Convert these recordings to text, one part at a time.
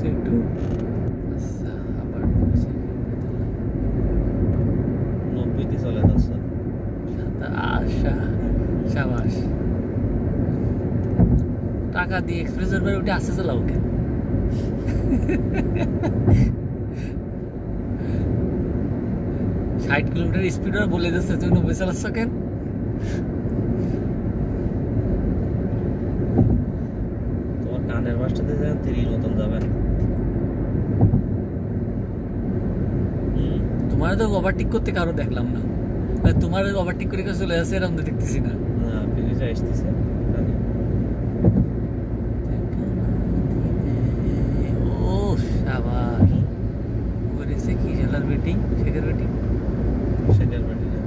করছি একটু। আচ্ছা, আবার 90 চলে যাচ্ছে। আশা সাবাস। টাকা দিয়ে এক্সপ্রেসের বাইরে উঠে আসতে চালাও কেন? 60 কিলোমিটার স্পিড বলে দিচ্ছে, তুমি 90 চালাচ্ছ কেন? তোমার কানের মাসটাতে যেন 3 মতন যাবেন। তোমার তো ওভারটেক করতে কারো দেখলাম না, তোমার ওভারটেক করে কেউ চলে আসছে এরকম তো দেখতেছি না। না ফিরে আসতেছে। ও সাবাস, করেছে কি জেলার বেটিং, শেখের বেটিং। সেটার বাড়ি না।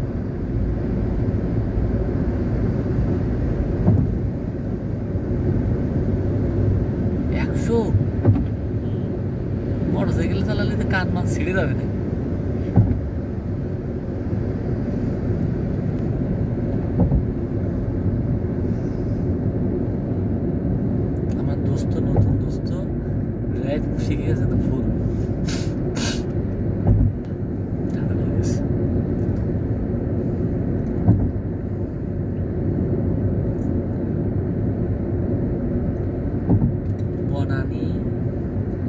মোটরসাইকেল চালালে তো কান মান ছিঁড়ে যাবে না? আমার দোস্ত, নতুন দোস্ত ড্রাইভ শিখে গেছে তো ফুল। ঠান্ডা লেগে গেছে। বনানী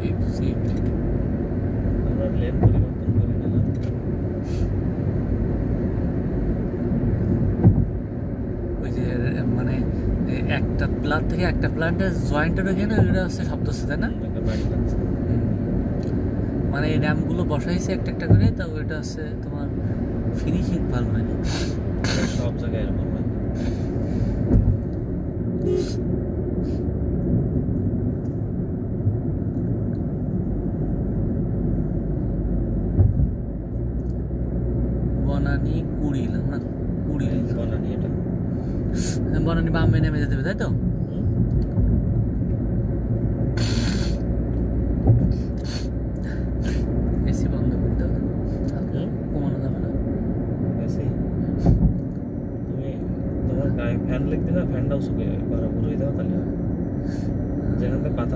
এক্সিট। আমরা লেন পরিবর্তন করে নিলাম। ওই যে মানে একটা প্লান্ট থেকে একটা প্লান্টের জয়েন্টের ওইখানে ওইটা হচ্ছে শব্দ হচ্ছে, তাই না? একটা বাড়ি পাচ্ছে। মানে এই র্যামগুলো বসাইছে একটা একটা করে, তা ওইটা হচ্ছে তোমার ফিনিশিং ভালো হয়নি। সব জায়গায় এরকম হয়। বনানী কুড়িল না, কুড়িল বনানী এটা। বনানী বামে নেমে যেতে হবে, তাই তো? এসি বন্ধ করতে হবে, কমানো যাবে না। এসি তুমি তোমার গায়ে ফ্যান লিখতে না, ফ্যানটাও শুকিয়ে করা পুরোই দাও, তাহলে যেখান থেকে বাতাস